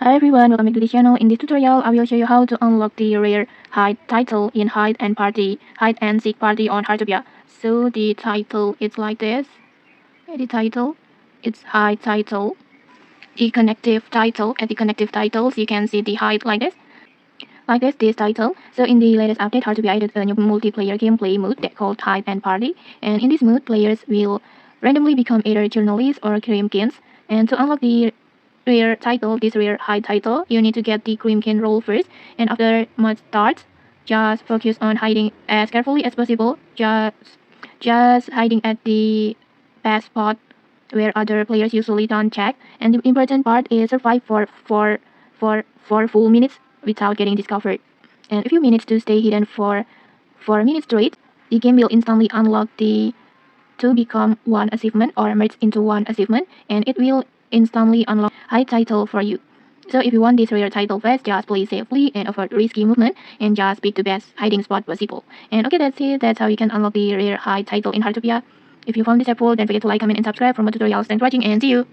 Hi everyone, welcome back to the channel. In this tutorial, I will show you how to unlock the rare hide title in Hide and Seek Party on Heartopia. So the title is like this. The title, it's hide title. The connective title, at the connective titles, you can see the hide like this. This title. So in the latest update, Heartopia added a new multiplayer gameplay mode that called Hide and Party. And in this mode, players will randomly become either journalists or creamkins. And to unlock the rare title, this rare hide title, you need to get the creamkin role first. And after mode starts, just focus on hiding as carefully as possible. Just hiding at the best spot where other players usually don't check. And the important part is survive for 4 minutes without getting discovered. And if you manage to stay hidden for 4 minutes straight, the game will instantly unlock the to become one achievement or merge into one achievement, and it will instantly unlock high title for you. So if you want this rare title fast, just play safely and avoid risky movement and just pick the best hiding spot possible. And okay, that's it. That's how you can unlock the rare high title in Heartopia. If you found this helpful, don't forget to like, comment, and subscribe for more tutorials. Thanks for watching and see you!